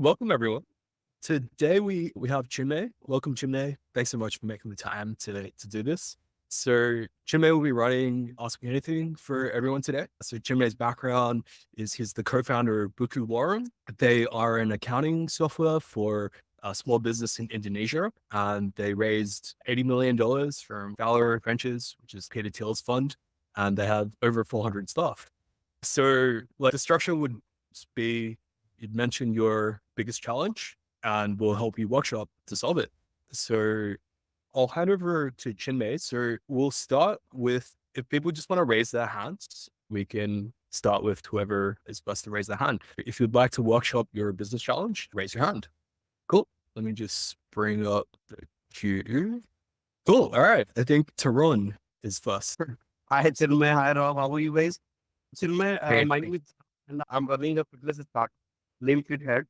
Welcome, everyone. Today we have Chinmay. Welcome, Chinmay. Thanks so much for making the time to do this. So Chinmay will be running Ask Me Anything for everyone today. So Chinmay's background is he's the co-founder of Buku Warung. They are an accounting software for a small business in Indonesia, and they raised $80 million from Valor Ventures, which is Peter Thiel's fund, and they have over 400 staff. So like the structure would be, you'd mention your biggest challenge and we'll help you workshop to solve it. So I'll hand over to Chinmay. So we'll start with, if people just want to raise their hands, we can start with whoever is best to raise their hand. If you'd like to workshop your business challenge, raise your hand. Cool. Let me just bring up the queue. Cool. All right. I think Tarun is first. Hi, Chinmay. Hi, Rob. How are you guys? Chinmay, Great. my name is, and I'm running a fitness start named FitHead.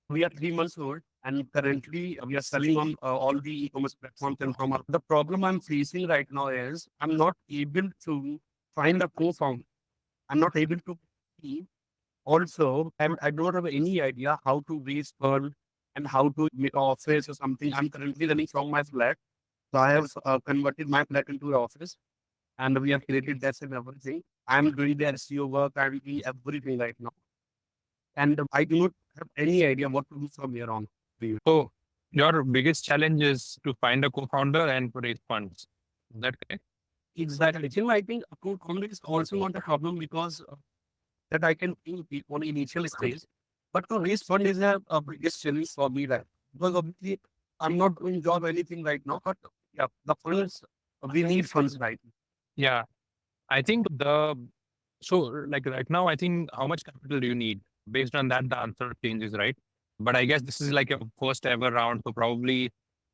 We are 3 months old, and currently we are selling on all the e-commerce platforms and from the problem I'm facing right now is I'm not able to find a co-founder. I'm not able to see. Also, I don't have any idea how to raise fund and how to make an office or something. I'm currently running from my flat. So I have converted my flat into an office, and we have created that and everything. I'm doing the SEO work. I'm doing everything right now. And I do not have any idea what to do from here on. So your biggest challenge is to find a co-founder and to raise funds. Is that correct? Exactly. I think account conflict is also not a problem because that I can think on initial stage. But to raise fund is a biggest challenge for me, right? Because obviously I'm not doing job anything right now, but yeah, the funds, we need funds right now. Yeah. I think so like right now, I think how much capital do you need? Based on that, the answer changes, right? But I guess this is like a first ever round. So probably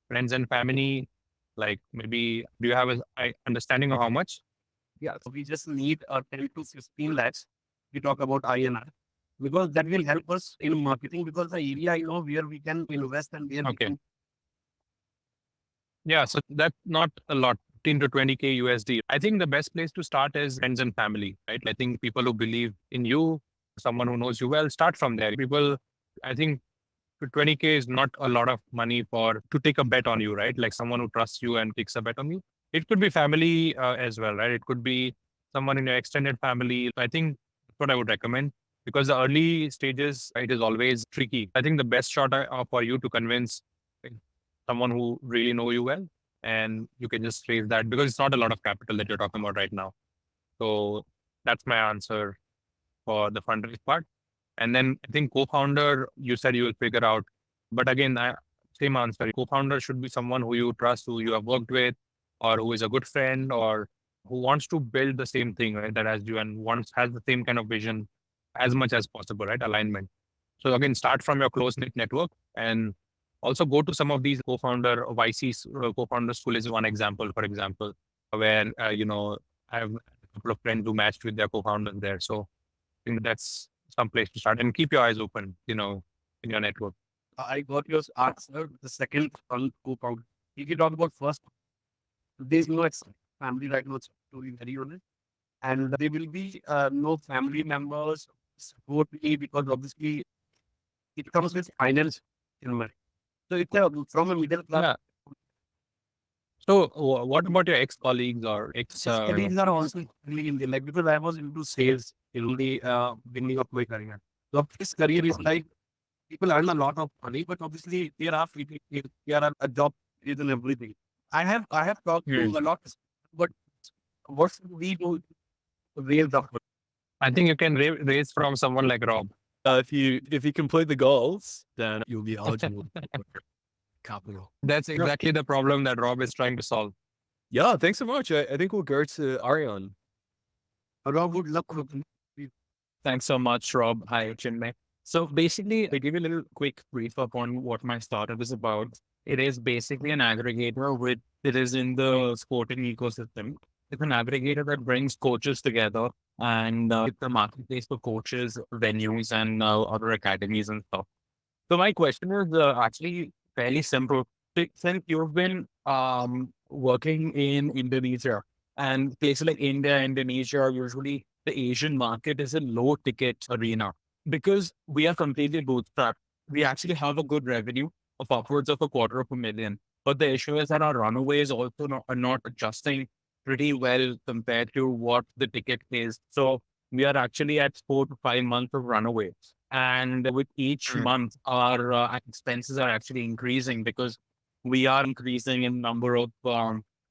friends and family, like maybe do you have a understanding of how much? Yeah, so we just need 10 to 15 lakhs. We talk about INR because that will help us in marketing because the area I know where we can invest and where we Okay. can. Yeah. So that's not a lot, 15 to 20K USD. I think the best place to start is friends and family, right? I think people who believe in you, someone who knows you well, start from there. People, I think 20K is not a lot of money to take a bet on you, right? Like someone who trusts you and takes a bet on you. It could be family as well, right? It could be someone in your extended family. I think that's what I would recommend because the early stages, it is always tricky. I think the best shot for you to convince someone who really know you well, and you can just raise that because it's not a lot of capital that you're talking about right now. So that's my answer for the fundraise part. And then I think co-founder, you said you will figure out. But again, same answer. Co-founder should be someone who you trust, who you have worked with, or who is a good friend, or who wants to build the same thing, right? That as you and has the same kind of vision as much as possible, right? Alignment. So again, start from your close knit network and also go to some of these co-founder or YCs. Co-founder school is one example, for example, where, I have a couple of friends who matched with their co-founders there. So I think that's some place to start and keep your eyes open, in your network. I got your answer. The second fund co-founder. If you talk about first, there's no family right now, to be very honest. And there will be no family members support me because obviously it comes with finance in money. So it's from a middle class. Yeah. So what about your ex-colleagues or Colleagues are also really in the like because I was into sales in the beginning of my career. So this career is like people earn a lot of money, but obviously there are people there are a job is and everything. I have talked to a lot, but what should we do to raise the fund? I think you can raise from someone like Rob. If you complete the goals, then you'll be eligible for capital. That's exactly the problem that Rob is trying to solve. Yeah, thanks so much. I think we'll go to Ariane. Rob would love to. Thanks so much, Rob. Hi, Chinmay. So basically, I give you a little quick brief upon what my startup is about. It is basically an aggregator with it is in the sporting ecosystem. It's an aggregator that brings coaches together and it's a marketplace for coaches, venues, and other academies and stuff. So my question is actually fairly simple. Since you've been working in Indonesia and places like India, Indonesia, usually the Asian market is a low ticket arena because we are completely bootstrapped. we actually have a good revenue of upwards of $250,000. But the issue is that our runaway is also are not adjusting pretty well compared to what the ticket is. So we are actually at 4 to 5 months of runaway. And with each Mm. month, our expenses are actually increasing because we are increasing in number of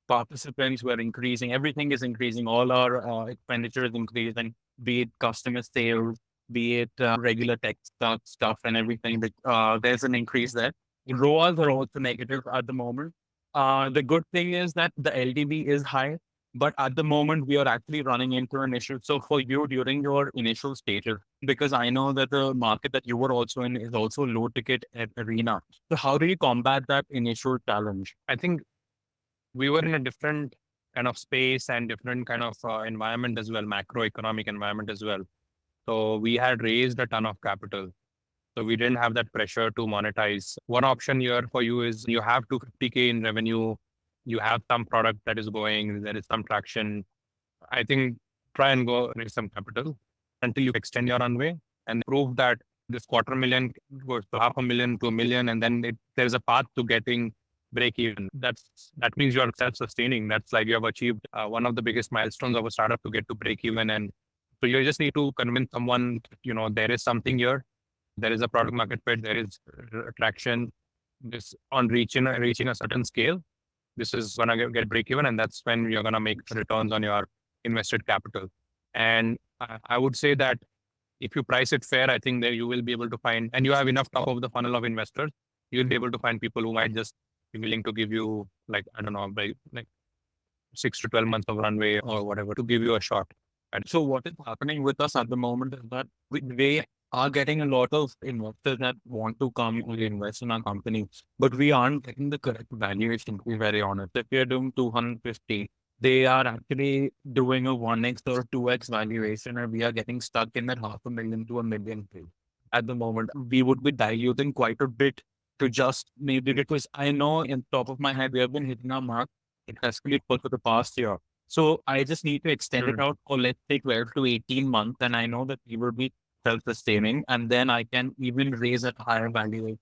participants. We're increasing, everything is increasing. All our expenditure is increasing, be it customer sales, be it regular tech stuff and everything. But there's an increase there. ROAS are also negative at the moment. The good thing is that the LTV is high, but at the moment we are actually running into an issue. So for you during your initial stages, because I know that the market that you were also in is also low ticket arena. So how do you combat that initial challenge? I think we were in a different kind of space and different kind of environment as well, macroeconomic environment as well. So we had raised a ton of capital. So we didn't have that pressure to monetize. One option here for you is you have 250K in revenue, you have some product that is going, there is some traction. I think try and go raise some capital until you extend your runway and prove that this 250,000 goes to 500,000 to 1 million, and then there's a path to getting break even. That means you are self-sustaining. That's like you have achieved one of the biggest milestones of a startup to get to break even. And so you just need to convince someone, there is something here. There is a product market fit. There is traction. This on reaching a certain scale, this is gonna get break even, and that's when you're gonna make returns on your invested capital. And I would say that if you price it fair, I think that you will be able to find, and you have enough top of the funnel of investors, you will be able to find people who might just be willing to give you, like, I don't know, like 6 to 12 months of runway or whatever to give you a shot. And So what is happening with us at the moment is that we are getting a lot of investors that want to come and invest in our company, but we aren't getting the correct valuation, to be very honest. If we are doing 250, they are actually doing a 1x or 2x valuation, and we are getting stuck in that 500,000 to 1 million phase. At the moment, we would be diluting quite a bit to just maybe, because I know in top of my head, we have been hitting our mark successfully for the past year. So I just need to extend it out for, let's say, 12 to 18 months. And I know that we will be self-sustaining, and then I can even raise at higher value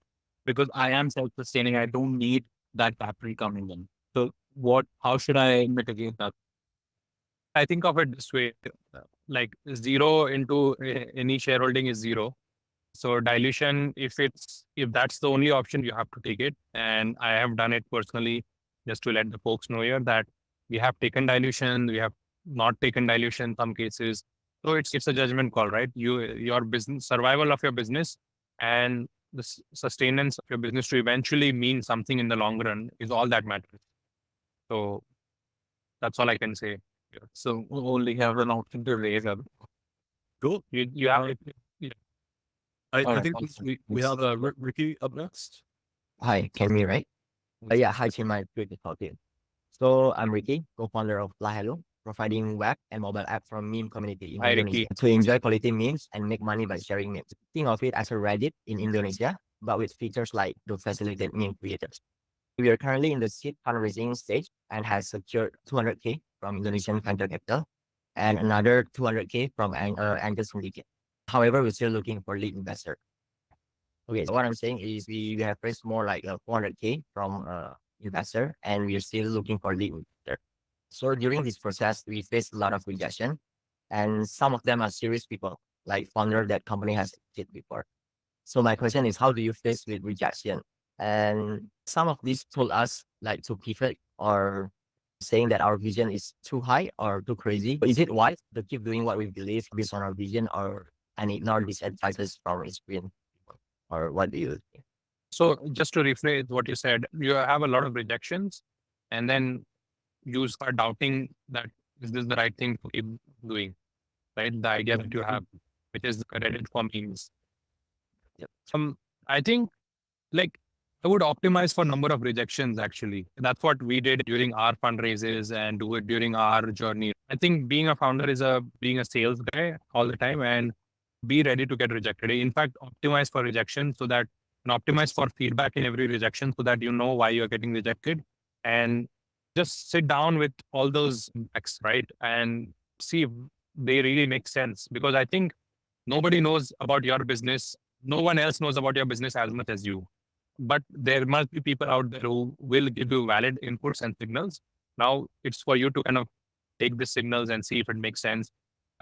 because I am self-sustaining. I don't need that capital coming in. So how should I mitigate that? I think of it this way, like zero into any shareholding is zero. So dilution, if that's the only option, you have to take it. And I have done it personally, just to let the folks know here that we have taken dilution, we have not taken dilution in some cases. So it's a judgment call, right? Your business, survival of your business and the sustenance of your business to eventually mean something in the long run is all that matters. So that's all I can say. So we only have an option to raise up. Cool. You have it. I All right, think awesome. we have Ricky up next. Hi, can you hear me, right? Yeah, hi, Chinmay. Good to talk to you. So I'm Ricky, co-founder of Hello, providing web and mobile app from meme community in Hi, Indonesia Ricky. to enjoy quality memes and make money by sharing memes. Think of it as a Reddit in Indonesia, but with features like to facilitate meme creators. We are currently in the seed fundraising stage and has secured 200K from Indonesian venture capital and another 200K from angel syndicate. However, we're still looking for lead investor. Okay, so what I'm saying is we have raised more like 400K from investor, and we are still looking for lead investor. So during this process, we faced a lot of rejection, and some of them are serious people, like founder that company has did before. So my question is, how do you face with rejection? And some of these told us like to pivot or saying that our vision is too high or too crazy. Is it wise to keep doing what we believe based on our vision, or and ignore these advices from experience? Or what do you think? So just to rephrase what you said, you have a lot of rejections, and then you start doubting that is this the right thing to keep doing, right? The idea that you have, which is Reddit for memes. Yep. I think like I would optimize for number of rejections. Actually, that's what we did during our fundraisers and do it during our journey. I think being a founder is being a sales guy all the time, and be ready to get rejected. In fact, optimize for rejection so that and optimize for feedback in every rejection so that you know why you're getting rejected, and just sit down with all those facts, right? And see if they really make sense. Because I think nobody knows about your business no one else knows about your business as much as you. But there must be people out there who will give you valid inputs and signals. Now it's for you to kind of take the signals and see if it makes sense.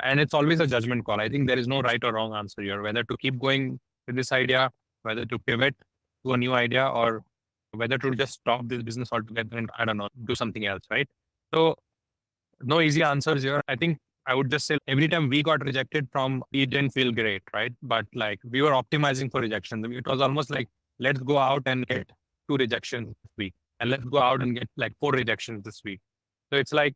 And it's always a judgment call. I think there is no right or wrong answer here, whether to keep going with this idea, whether to pivot to a new idea, or whether to just stop this business altogether and, I don't know, do something else, right? So no easy answers here. I think I would just say every time we got rejected from, it didn't feel great, right? But like we were optimizing for rejection. It was almost like, let's go out and get 2 rejections this week. And let's go out and get like 4 rejections this week. So it's like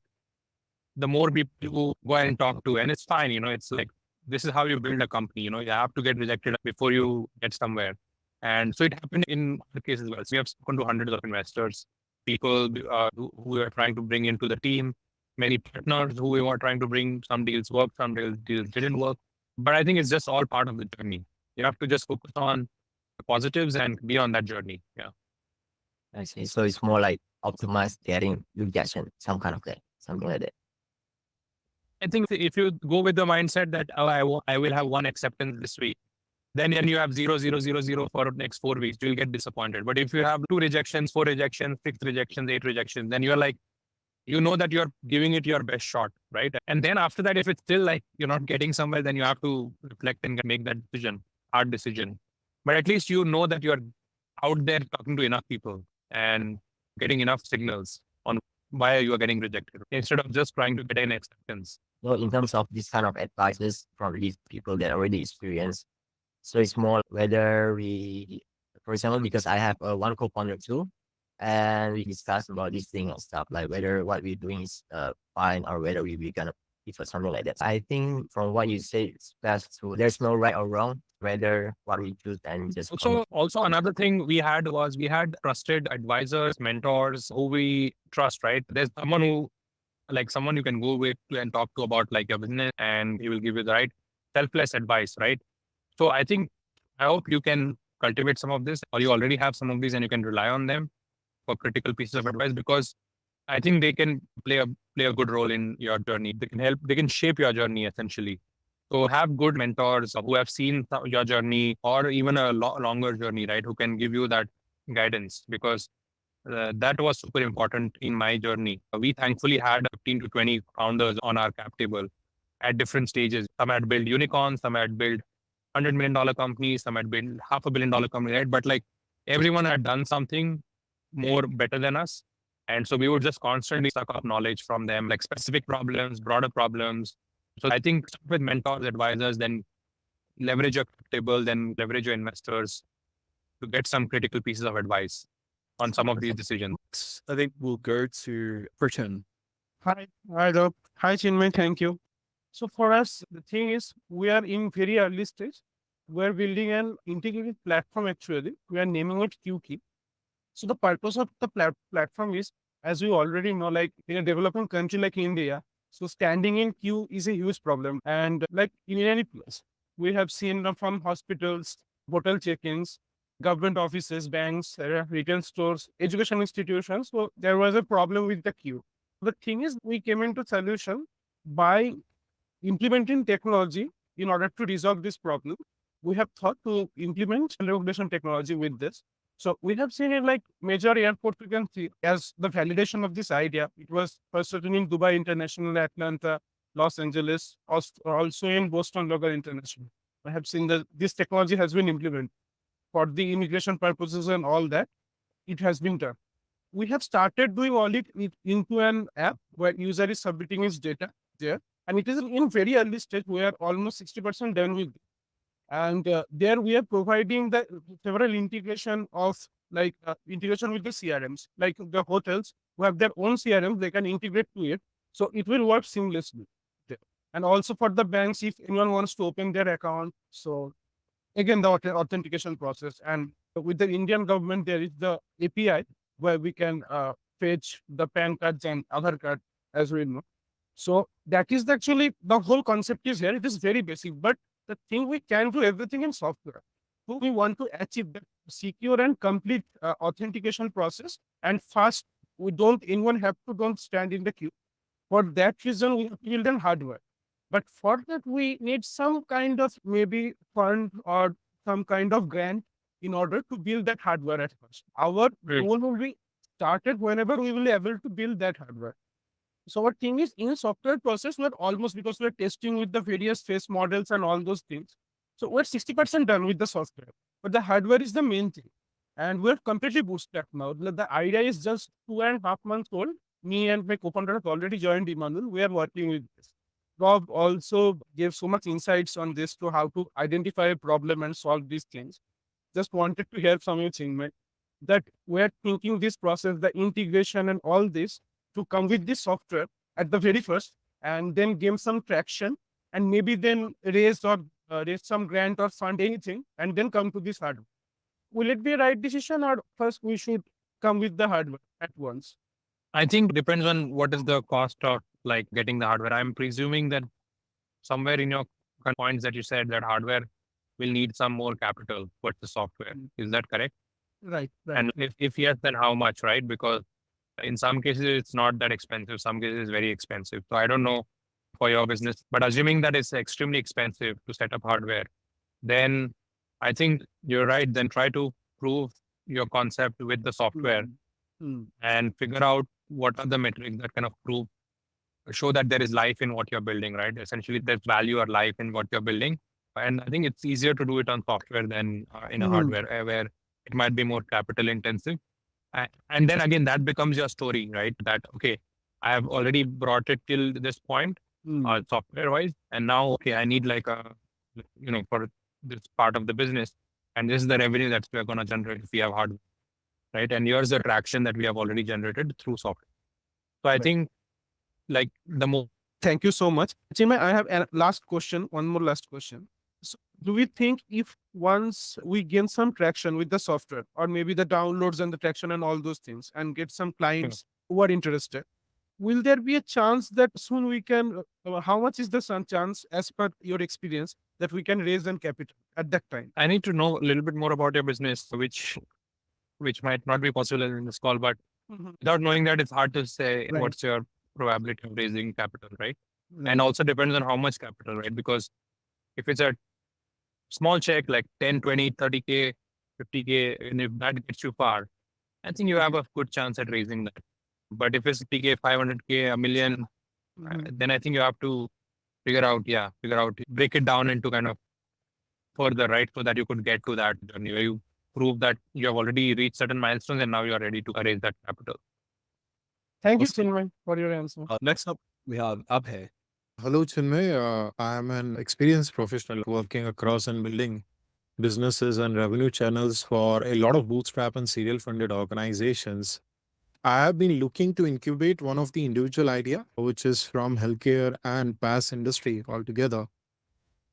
the more people you go and talk to, and it's fine, it's like, this is how you build a company, you have to get rejected before you get somewhere. And so it happened in other cases as well. So we have spoken to hundreds of investors, people who are trying to bring into the team, many partners who we were trying to bring. Some deals worked, some deals didn't work. But I think it's just all part of the journey. You have to just focus on the positives and be on that journey. Yeah. I see. So it's more like optimize getting rejection, something like that. I think if you go with the mindset that I will have 1 acceptance this week, then you have 0, 0, 0, 0 for the next 4 weeks, you'll get disappointed. But if you have 2 rejections, 4 rejections, 6 rejections, 8 rejections, then you're like, that you're giving it your best shot, right? And then after that, if it's still like you're not getting somewhere, then you have to reflect and make that decision, hard decision. But at least that you're out there talking to enough people and getting enough signals on why you are getting rejected instead of just trying to get an acceptance. So in terms of this kind of advices from these people that already experienced, so it's more whether we, for example, because I have one co-founder too, and we discuss about this thing and stuff, like whether what we're doing is fine or whether we're gonna pivot, something like that. I think from what you say, it's best to, there's no right or wrong, whether what we choose and just. Also another thing we had trusted advisors, mentors who we trust, right? There's someone you can go with and talk to about like your business, and he will give you the right selfless advice, right? So I hope you can cultivate some of this, or you already have some of these and you can rely on them for critical pieces of advice, because I think they can play a good role in your journey. They can shape your journey essentially. So have good mentors who have seen your journey or even a longer journey, right? Who can give you that guidance, because that was super important in my journey. We thankfully had 15 to 20 founders on our cap table at different stages. Some had built unicorns, some had built $100 million companies, some had built $500 million company, right? But like everyone had done something more better than us. And so we would just constantly suck up knowledge from them, like specific problems, broader problems. So I think with mentors, advisors, then leverage your table, then leverage your investors to get some critical pieces of advice on some of these decisions. I think we'll go to Burton. Hi, Rob. Hi, Chinmay. Thank you. So for us, the thing is, we are in very early stage. We're building an integrated platform. Actually, we are naming it QKey. So the purpose of the platform is, as we already know, like in a developing country like India, so standing in queue is a huge problem. And like in any place, we have seen from hospitals, hotel check-ins, government offices, banks, retail stores, education institutions. So there was a problem with the queue. The thing is, we came into solution by implementing technology in order to resolve this problem. We have thought to implement regulation technology with this. So we have seen in like major airports, we can see as the validation of this idea. It was first written in Dubai International, Atlanta, Los Angeles, also in Boston Local International. I have seen that this technology has been implemented for the immigration purposes and all that. It has been done. We have started doing all it into an app where user is submitting his data there. And it is in very early stage. We are almost 60% done with it. And there we are providing the several integration of integration with the CRMs, like the hotels who have their own CRMs, they can integrate to it. So it will work seamlessly there. And also for the banks, if anyone wants to open their account. So again, the authentication process. And with the Indian government, there is the API where we can fetch the PAN cards and Aadhaar card, as we know. So that is actually the whole concept is here. It is very basic, but the thing we can do everything in software. So we want to achieve that secure and complete authentication process. And fast, anyone don't stand in the queue. For that reason, we have to build in hardware. But for that, we need some kind of maybe fund or some kind of grant in order to build that hardware at first. Our goal will be started whenever we will be able to build that hardware. So our thing is in software process, we're almost, because we're testing with the various face models and all those things. So we're 60% done with the software, but the hardware is the main thing. And we're completely bootstrapped now. The idea is just 2.5 months old. Me and my co-founder have already joined Emmanuel. We are working with this. Rob also gave so much insights on this to how to identify a problem and solve these things. Just wanted to hear from you, Chinmay, that we're thinking this process, the integration and all this to come with this software at the very first, and then gain some traction, and maybe then raise some grant or fund anything, and then come to this hardware. Will it be a right decision, or first we should come with the hardware at once? I think depends on what is the cost of like getting the hardware. I'm presuming that somewhere in your points that you said that hardware will need some more capital for the software. Is that correct? Right. And if yes, then how much, right? Because in some cases, it's not that expensive. Some cases, it's very expensive. So I don't know for your business, but assuming that it's extremely expensive to set up hardware, then I think you're right. Then try to prove your concept with the software and figure out what are the metrics that kind of show that there is life in what you're building, right? Essentially, there's value or life in what you're building. And I think it's easier to do it on software than in a hardware where it might be more capital intensive. And then again, that becomes your story, right? That, okay, I have already brought it till this point, software wise. And now, okay, I need like for this part of the business. And this is the revenue that we're going to generate if we have hardware, right? And here's the traction that we have already generated through software. So I think like the more. Thank you so much. Chinmay, I have a one more last question. So do we think if once we gain some traction with the software, or maybe the downloads and the traction and all those things, and get some clients who are interested, will there be a chance that soon we can, how much is the chance as per your experience that we can raise an capital at that time? I need to know a little bit more about your business, which might not be possible in this call, but without knowing that, it's hard to say what's your probability of raising capital, right? And also depends on how much capital, right? Because if it's a small check like 10, 20, 30K, 50K, and if that gets you far, I think you have a good chance at raising that. But if it's 50K, 500K, a million, then I think you have to figure out, break it down into kind of further, right? So that you could get to that journey where you prove that you have already reached certain milestones and now you are ready to raise that capital. Thank you, Chinmay, for your answer. Next up, we have Abhay. Hello, Chinmay. I am an experienced professional working across and building businesses and revenue channels for a lot of bootstrap and serial funded organizations. I have been looking to incubate one of the individual idea, which is from healthcare and PaaS industry altogether.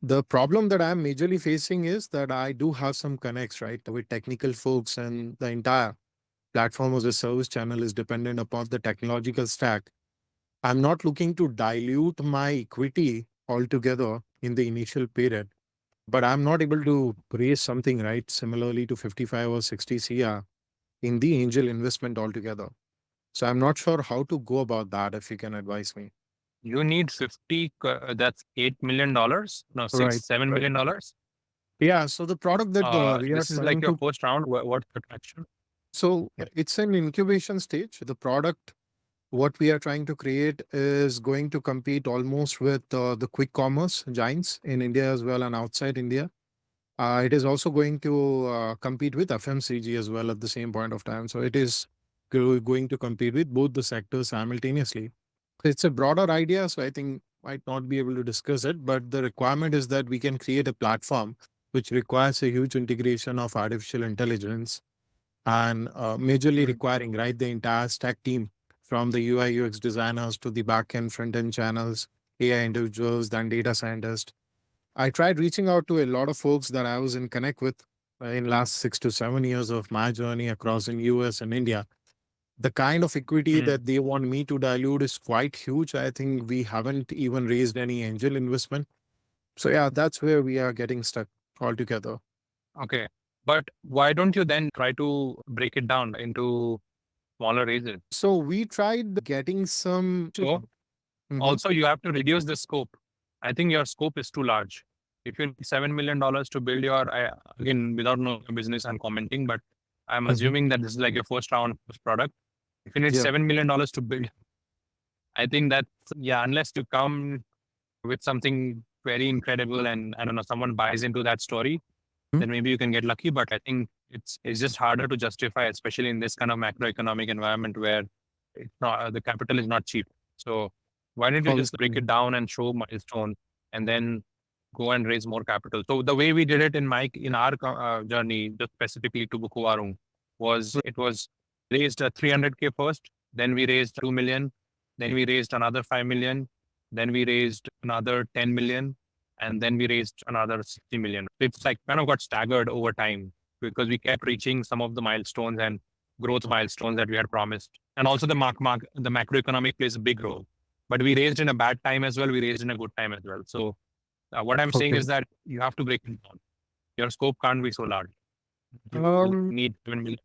The problem that I'm majorly facing is that I do have some connects, right, with technical folks, and the entire platform as a service channel is dependent upon the technological stack. I'm not looking to dilute my equity altogether in the initial period, but I'm not able to raise something, right, similarly to 55 or 60 CR in the angel investment altogether. So I'm not sure how to go about that, if you can advise me. You need 50, that's $8 million. No, $7 million. Yeah. So the product that we are this is like your first round. What's the traction? So it's an incubation stage. The product, what we are trying to create, is going to compete almost with the quick commerce giants in India as well and outside India. It is also going to compete with FMCG as well at the same point of time. So it is going to compete with both the sectors simultaneously. It's a broader idea, so I think might not be able to discuss it, but the requirement is that we can create a platform which requires a huge integration of artificial intelligence and majorly requiring, right, the entire stack team from the UI UX designers to the backend front end channels, AI individuals, then data scientists. I tried reaching out to a lot of folks that I was in connect with in last 6 to 7 years of my journey across in US and India. The kind of equity that they want me to dilute is quite huge. I think we haven't even raised any angel investment. So yeah, that's where we are getting stuck altogether. Okay. But why don't you then try to break it down into smaller raises? So we tried getting some. So also you have to reduce the scope. I think your scope is too large. If you need $7 million to build your, again, without knowing your business and commenting, but I'm assuming that this is like your first round first product. If you need Yeah. $7 million to build, I think that, yeah, unless you come with something very incredible and I don't know, someone buys into that story, then maybe you can get lucky. But I think it's just harder to justify, especially in this kind of macroeconomic environment where it's not, the capital is not cheap. So why don't you just break it down and show milestone and then go and raise more capital? So the way we did it in our journey, just specifically to Buku Warung, was it was raised 300K first, then we raised 2 million, then we raised another 5 million, then we raised another 10 million, and then we raised another 60 million. It's like kind of got staggered over time because we kept reaching some of the milestones and growth milestones that we had promised. And also the the macroeconomic plays a big role. But we raised in a bad time as well. We raised in a good time as well. So what I'm saying is that you have to break it down. Your scope can't be so large. You need 7 million.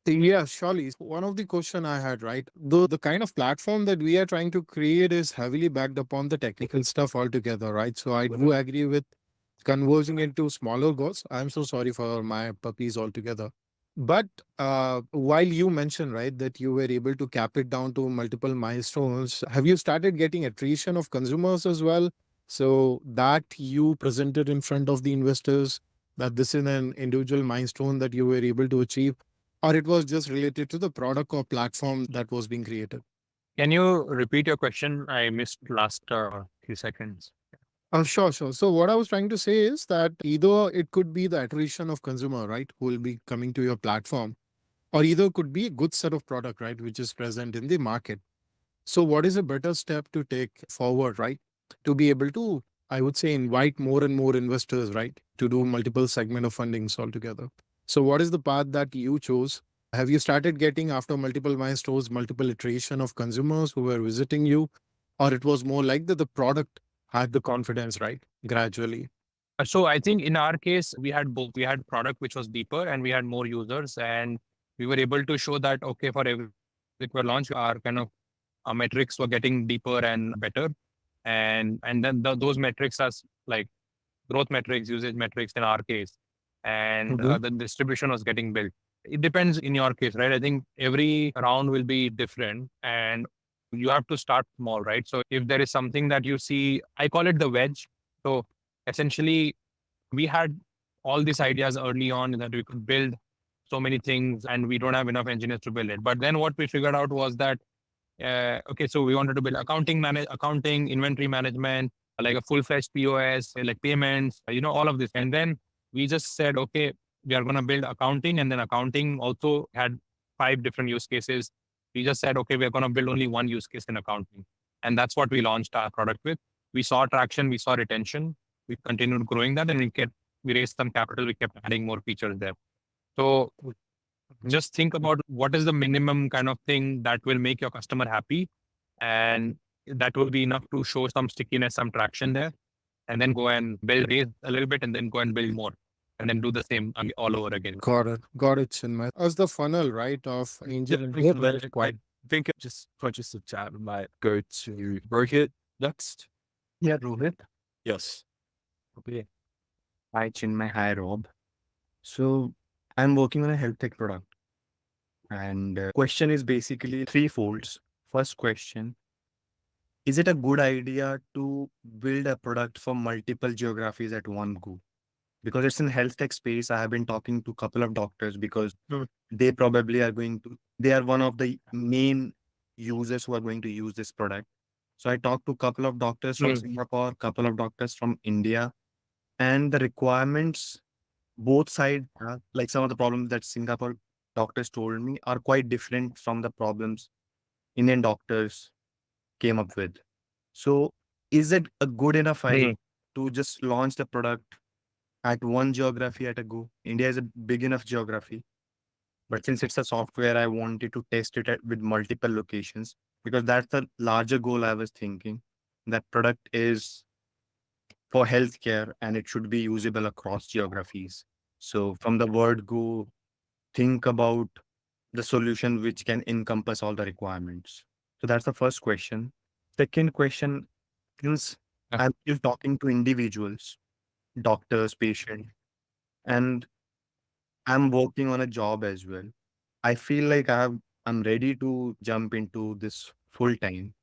Yeah, surely. One of the question I had, right? The kind of platform that we are trying to create is heavily backed upon the technical stuff altogether, right? So I do agree with converging into smaller goals. I'm so sorry for my puppies altogether. But while you mentioned, right, that you were able to cap it down to multiple milestones, have you started getting attrition of consumers as well? So that you presented in front of the investors that this is an individual milestone that you were able to achieve, or it was just related to the product or platform that was being created? Can you repeat your question? I missed last few seconds. Sure, sure. So what I was trying to say is that either it could be the attrition of consumer, right, who will be coming to your platform, or either could be a good set of product, right, which is present in the market. So what is a better step to take forward, right, to be able to, I would say, invite more and more investors, right, to do multiple segment of fundings altogether? So what is the path that you chose? Have you started getting, after multiple milestones, multiple iteration of consumers who were visiting you, or it was more like that the product had the confidence, right, gradually? So I think in our case, we had both. We had product which was deeper and we had more users, and we were able to show that, okay, for every launch, our kind of our metrics were getting deeper and better. And then those metrics are like growth metrics, usage metrics in our case, and the distribution was getting built. It depends in your case, right? I think every round will be different and you have to start small, right? So if there is something that you see, I call it the wedge. So essentially, we had all these ideas early on that we could build so many things and we don't have enough engineers to build it. But then what we figured out was that, okay, so we wanted to build accounting, inventory management, like a full-fledged POS, like payments, all of this. And then we just said, okay, we are going to build accounting. And then accounting also had 5 different use cases. We just said, okay, we're going to build only one use case in accounting. And that's what we launched our product with. We saw traction, we saw retention. We continued growing that and we raised some capital. We kept adding more features there. So just think about what is the minimum kind of thing that will make your customer happy. And that will be enough to show some stickiness, some traction there. And then go and raise a little bit and then go and build more. And then do the same all over again. Got it. Got it, Chinmay. As the funnel, right, of angel. I think I'm just conscious of time. I might go to Breakout next. Yeah, Rohit. Yes. Okay. Hi, Chinmay. Hi, Rob. So I'm working on a health tech product. And question is basically threefolds. First question, is it a good idea to build a product for multiple geographies at one go? Because it's in health tech space. I have been talking to a couple of doctors because they probably they are one of the main users who are going to use this product. So I talked to a couple of doctors from Singapore, couple of doctors from India, and the requirements, both sides, like some of the problems that Singapore doctors told me are quite different from the problems Indian doctors came up with. So is it a good enough idea to just launch the product at one geography at a go? India is a big enough geography. But since it's a software, I wanted to test it with multiple locations because that's the larger goal I was thinking. That product is for healthcare and it should be usable across geographies. So from the word go, think about the solution which can encompass all the requirements. So that's the first question. Second question is, I'm still talking to individuals, doctors, patients, and I'm working on a job as well. I feel like I'm ready to jump into this full time.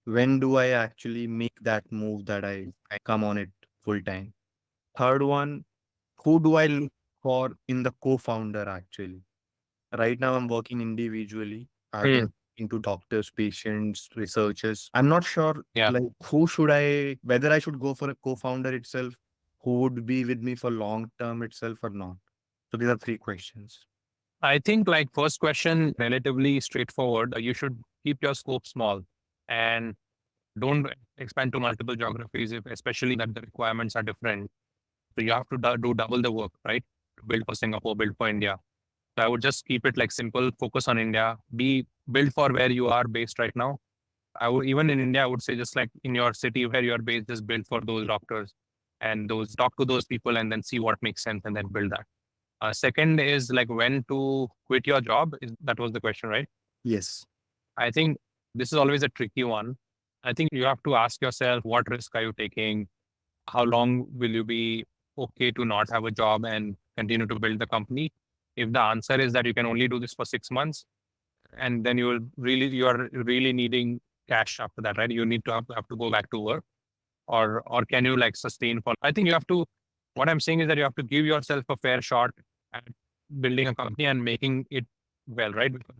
When do I actually make that move that I come on it full time? Third one, who do I look for in the co-founder actually? Right now, I'm working individually. I've been into doctors, patients, researchers. I'm not sure, Yeah. like, whether I should go for a co-founder itself, who would be with me for long term itself or not. So these are three questions. I think like first question, relatively straightforward. You should keep your scope small and don't expand to multiple geographies, if, especially that the requirements are different. So you have to do double the work, right? To build for Singapore, build for India. So I would just keep it like simple, focus on India, be build for where you are based right now. I would even in India, I would say just like in your city where you're based, just build for those doctors and those talk to those people and then see what makes sense and then build that. Second is like when to quit your job. That was the question, right? Yes. I think this is always a tricky one. I think you have to ask yourself, what risk are you taking? How long will you be okay to not have a job and continue to build the company? If the answer is that you can only do this for 6 months, and then you are really needing cash after that, right? You need to have to go back to work, or can you like sustain for? I think you have to. What I'm saying is that you have to give yourself a fair shot at building a company and making it well, right? Because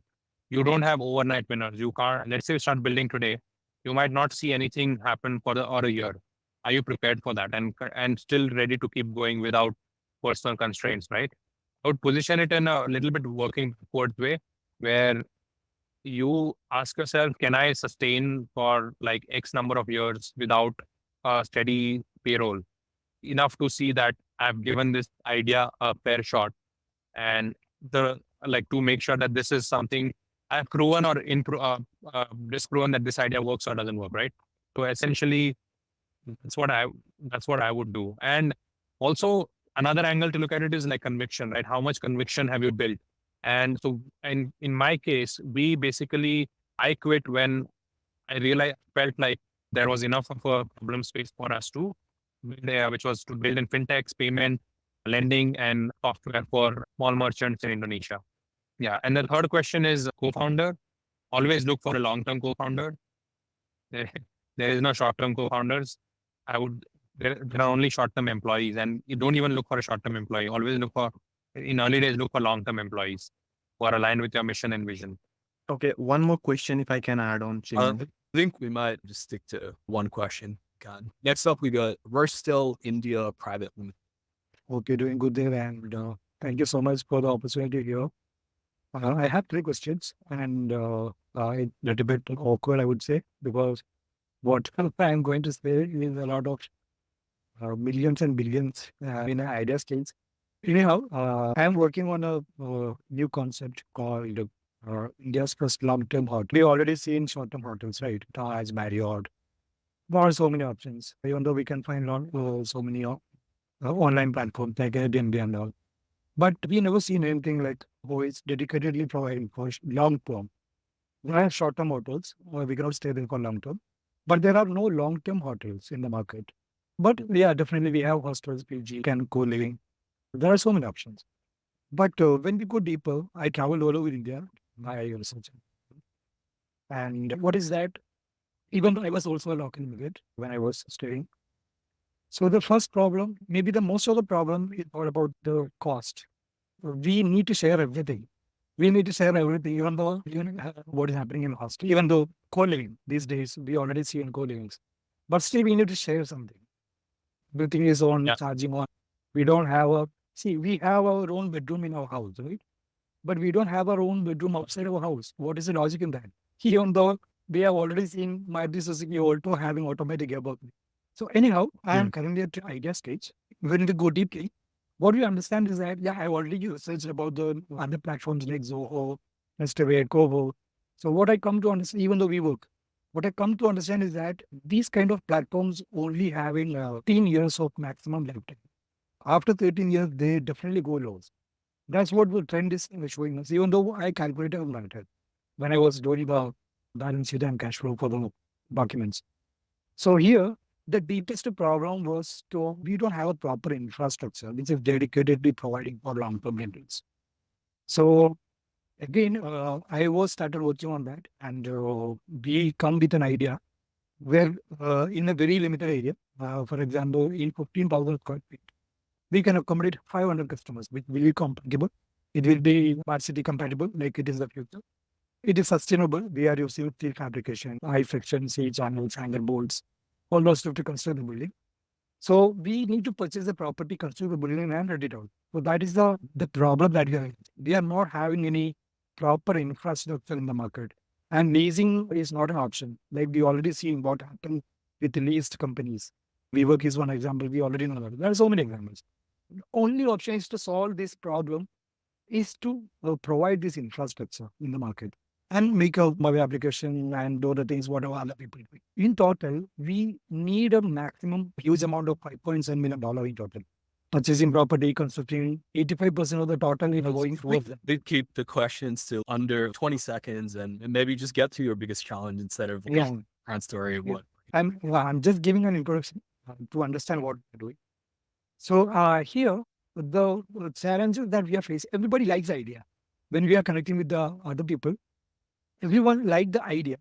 you don't have overnight winners. You can't. Let's say you start building today, you might not see anything happen for or a year. Are you prepared for that and still ready to keep going without personal constraints, right? I would position it in a little bit working towards way where you ask yourself, can I sustain for like X number of years without a steady payroll? Enough to see that I've given this idea a fair shot and the like to make sure that this is something I've proven or disproven that this idea works or doesn't work, right? So essentially, that's what I that's what I would do. And also another angle to look at it is like conviction, right? How much conviction have you built? And so in my case, we basically I quit when I realized felt like there was enough of a problem space for us to build, which was to build in fintechs, payment, lending, and software for small merchants in Indonesia. Yeah. And the third question is co-founder. Always look for a long-term co-founder. There, there is no short-term co-founders. There are only short-term employees, and you don't even look for a short-term employee. Always look for, in early days, look for long-term employees who are aligned with your mission and vision. Okay, one more question if I can add on, Chinmay. I think we might just stick to one question. God. Next up, we got we're still India private limited. Okay, doing good there, and thank you so much for the opportunity here. I have three questions, and it's a little bit awkward, I would say, because what I'm going to say is a lot of millions and billions in idea skills. Anyhow, I'm working on a new concept called India's first long-term hotel. We already seen short-term hotels, right? Taj, Marriott. There are so many options. Even though we can find so many online platforms like Airbnb and all. But we never seen anything like who is dedicatedly providing for long term. There are short term hotels where we cannot stay there for long term, but there are no long term hotels in the market. But yeah, definitely we have hostels, PG, and co living. There are so many options. But when we go deeper, I traveled all over India. I research. And what is that? Even though I was also a local immigrant when I was staying. So the first problem, maybe the most of the problem is all about the cost. We need to share everything. We need to share everything, even though what is happening in hostel, even though co-living these days, we already see in co-livings. But still we need to share something. Everything is on, charging on. We don't have we have our own bedroom in our house, right? But we don't have our own bedroom outside our house. What is the logic in that? Even though we have already seen Maruti Suzuki Alto having automatic gearbox. So anyhow, I am currently at the idea stage. When we go deeply, what we understand is that, I already researched about the other platforms like Zoho, Nestaway, Kovo. So what I come to understand, even though we work, what I come to understand is that these kind of platforms only having 13 years of maximum lifetime. After 13 years, they definitely go lows. That's what the trend is showing us, even though I calculated on that when I was doing the balance sheet and cash flow for the documents. So here, The deepest problem was we don't have a proper infrastructure which is dedicatedly providing for long-term rentals. So again, I was started working on that, and we come with an idea where in a very limited area, for example, in 15,000 square feet, we can accommodate 500 customers, which will be compatible. It will be smart city compatible, like it is the future. It is sustainable. We are using steel fabrication, high friction, C channels, hanger bolts, all those stuff to construct the building. So we need to purchase the property, construct the building, and rent it out. So that is the problem that we are. We are not having any proper infrastructure in the market, and leasing is not an option. Like we already seen what happened with the leased companies. WeWork is one example. We already know that. There are so many examples. The only option is to solve this problem is to provide this infrastructure in the market and make a mobile application and do the things whatever other people do. In total, we need a maximum huge amount of $5.7 million in total. Purchasing property, constructing 85% of the total is going towards them. They keep the questions to under 20 seconds and maybe just get to your biggest challenge instead of Yeah. grand story of Yeah. what. I'm just giving an introduction to understand what we're doing. So here, the challenges that we are facing, everybody likes the idea. When we are connecting with the other people, everyone liked the idea.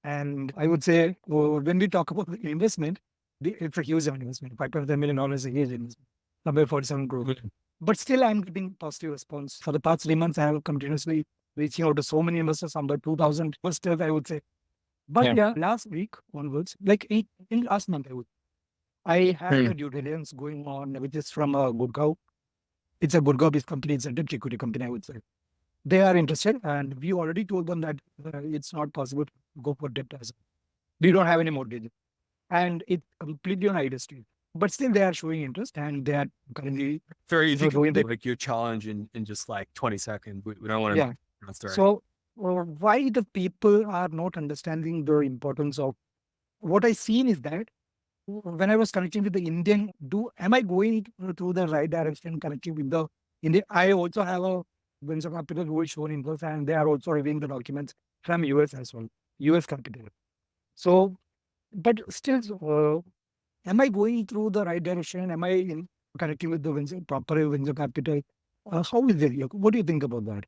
And I would say when we talk about the investment, it's a huge investment. $5.7 million is a huge investment. Somewhere 47 crores. But still, I'm getting positive response. For the past 3 months, I have continuously reaching out to so many investors, somewhere 2,000 investors, I would say. But yeah, last week onwards, like in last month, I had a due diligence going on, which is from Gurgaon. It's a Gurgaon-based company. It's a debt equity company, I would say. They are interested, and we already told them that it's not possible to go for debt as we don't have any mortgage, and it's completely on idle street. But still, they are showing interest, and they are currently Very easy doing to the like your challenge in just like 20 seconds. We don't want to. yeah. So why the people are not understanding the importance of what I seen is that when I was connecting with the Indian, am I going through the right direction connecting with the Indian? I also have a venture capital who is shown interest, and they are also reviewing the documents from US as well, US capital. So, but still, am I going through the right direction? Am I connecting with the proper venture capital? How is it? What do you think about that?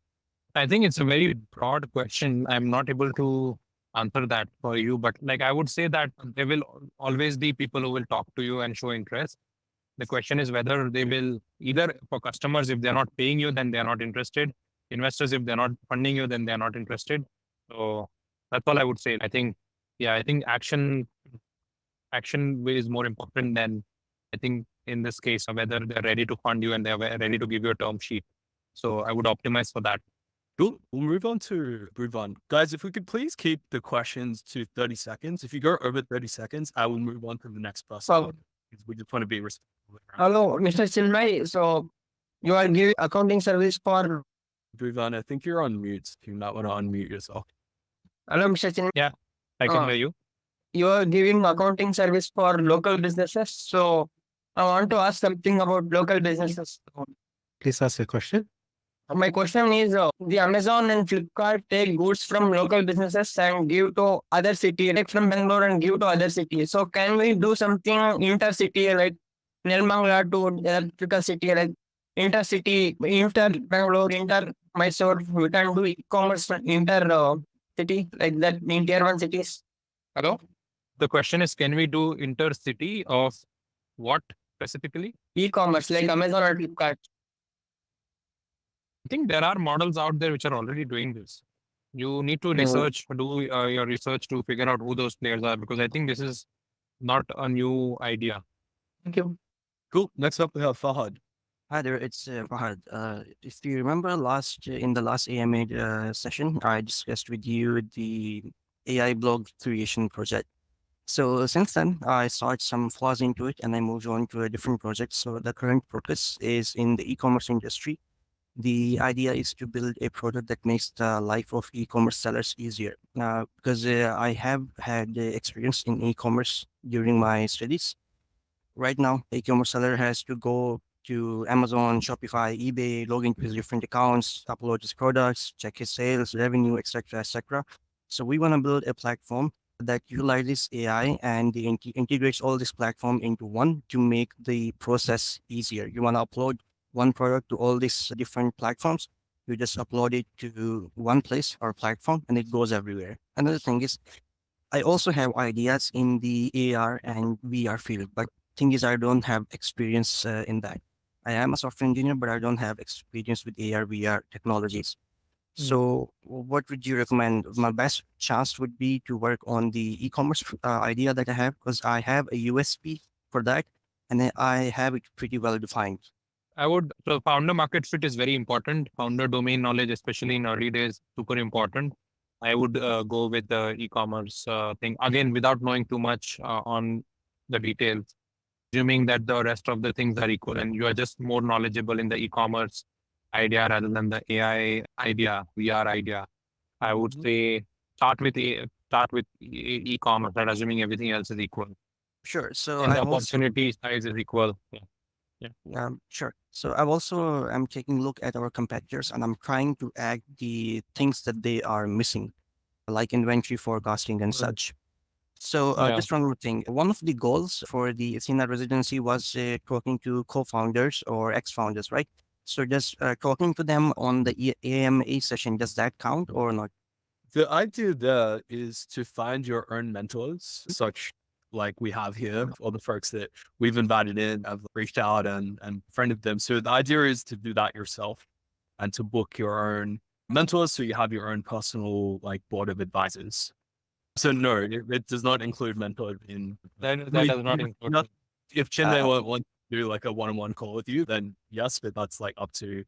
I think it's a very broad question. I'm not able to answer that for you, but like I would say that there will always be people who will talk to you and show interest. The question is whether they will either for customers, if they're not paying you, then they're not interested. Investors, if they're not funding you, then they're not interested. So that's all I would say. I think, I think action is more important than I think in this case, whether they're ready to fund you and they're ready to give you a term sheet. So I would optimize for that. Cool. We'll move on. Guys, if we could please keep the questions to 30 seconds. If you go over 30 seconds, I will move on to the next person. So, Because we just want to be respectful. hello, Mr. Chinmay. So, you are giving accounting service for. Bhuvan, I think you're on mute. You might want to unmute yourself. Hello, Mr. Chinmay. I can hear you. You are giving accounting service for local businesses. So, I want to ask something about local businesses. Please ask a question. My question is, the Amazon and Flipkart take goods from local businesses and give to other city, like from Bangalore and give to other cities. So can we do something intercity, like Nirmangala to electrical city, like intercity, inter-Bangalore, inter-Mysore, we can do e-commerce inter-city, like that in tier 1 cities? Hello? The question is, can we do intercity of what specifically? E-commerce, like Amazon or Flipkart. I think there are models out there which are already doing this. You need to research, do your research to figure out who those players are, because I think this is not a new idea. Thank you. Cool. Next up, we have Fahad. Hi there, it's Fahad. If you remember in the last AMA session, I discussed with you the AI blog creation project. So since then, I saw some flaws into it and I moved on to a different project. So the current focus is in the e-commerce industry. The idea is to build a product that makes the life of e-commerce sellers easier. Because I have had experience in e-commerce during my studies. Right now, e-commerce seller has to go to Amazon, Shopify, eBay, log into his different accounts, upload his products, check his sales, revenue, etc., etc. So we want to build a platform that utilizes AI and integrates all this platform into one to make the process easier. You want to upload one product to all these different platforms. You just upload it to one place or platform and it goes everywhere. Another thing is I also have ideas in the AR and VR field, but thing is I don't have experience in that. I am a software engineer, but I don't have experience with AR, VR technologies. So what would you recommend? My best chance would be to work on the e-commerce idea that I have because I have a USP for that and then I have it pretty well defined. So founder market fit is very important. Founder domain knowledge, especially in early days, super important. I would go with the e-commerce thing again, without knowing too much on the details, assuming that the rest of the things are equal and you are just more knowledgeable in the e-commerce idea rather than the AI idea, VR idea. I would say start with e-commerce, and assuming everything else is equal. Sure. So And the I've also opportunity size is equal. Sure. So I'm taking a look at our competitors and I'm trying to add the things that they are missing, like inventory forecasting and such. So Yeah. just one more thing. One of the goals for the Athena residency was talking to co-founders or ex-founders, right? So just talking to them on the AMA session, does that count or not? The idea there is to find your own mentors, such like we have here, all the folks that we've invited in, I've reached out and friended them. So the idea is to do that yourself and to book your own mentors. So you have your own personal like board of advisors. So no, it does not include mentors in That does not include. If Chinmay wants to do like a one-on-one call with you, then yes, but that's like up to,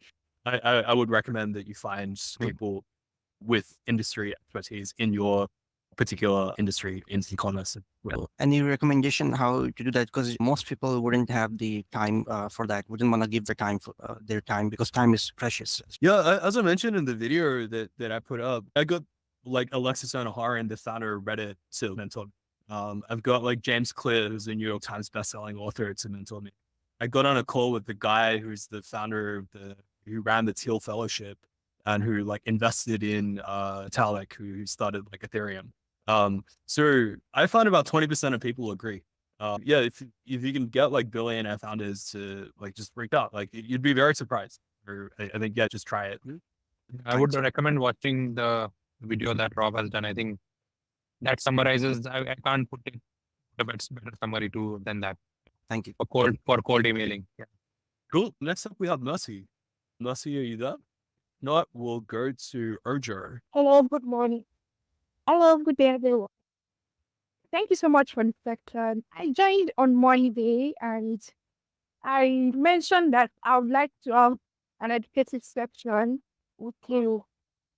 I would recommend that you find people with industry expertise in your particular industry in e-commerce. Any recommendation how to do that? Because most people wouldn't have the time for that, wouldn't want to give their time because time is precious. Yeah, as I mentioned in the video that I put up, I got like Alexis O'Hara, the founder of Reddit, to mentor me. I've got like James Clear, who's a New York Times bestselling author, to mentor me. I got on a call with the guy who's the founder of who ran the Teal Fellowship and who like invested in Vitalik, who started like Ethereum. So I find about 20% of people agree. Yeah, if you can get like billionaire founders to like just break out, like you'd be very surprised. Or I think yeah, just try it. I would recommend watching the video that Rob has done. I think that summarizes. I can't put it a better summary than that. Thank you. For cold emailing. Yeah. Cool. Next up, we have Mercy. Mercy, are you there? Not, we'll go to Urger. Hello, good morning. Hello, good day, everyone. Thank you so much for the section. I joined on Monday and I mentioned that I would like to have an educative section with you.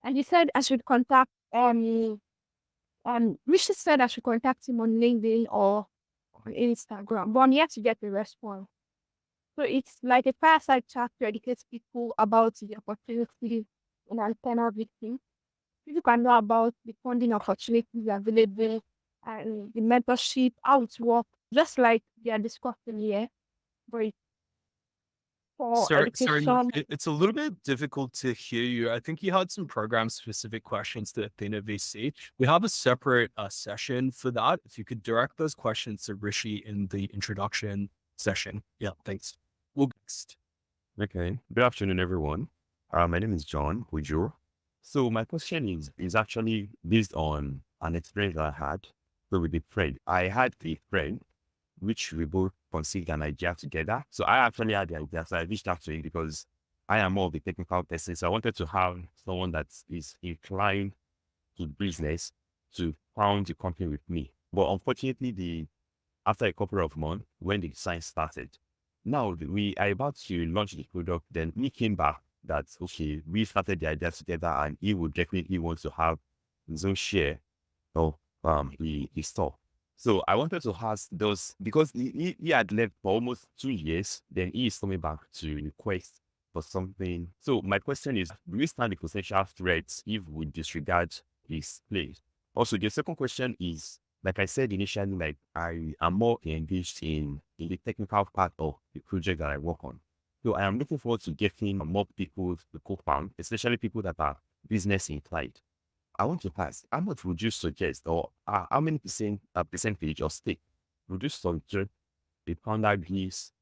And you said I should contact Rishi said I should contact him on LinkedIn or on Instagram, but I'm yet to get a response. So it's like a fireside chat to educate people about the opportunity in antenna victim. People can know about the funding opportunities available and the mentorship, how it works, just like they are discussing here. But for Sorry, education, it's a little bit difficult to hear you. I think you had some program-specific questions to Athena VC. We have a separate session for that. If you could direct those questions to Rishi in the introduction session. Yeah, thanks. We'll next. Okay. Good afternoon, everyone. My name is John Hujur. So my question is actually based on an experience that I had with a friend. I had a friend which we both conceived an idea together. So I actually had the idea. So I reached out to him because I am more of the technical person. So I wanted to have someone that is inclined to business to found the company with me. But unfortunately, after a couple of months, when the science started, now we are about to launch the product. Then he came back that, okay, we started the idea together and he would definitely want to have his own share of the store. So I wanted to ask those because he had left for almost 2 years. Then he is coming back to request for something. So my question is, do we stand the potential threats if we disregard his place? Also, the second question is, like I said initially, like I am more engaged in the technical part of the project that I work on. So I am looking forward to getting more people to co-found, especially people that are business inclined. I want to ask, how much would you suggest, or how many percentage or stake would you suggest a founder gives,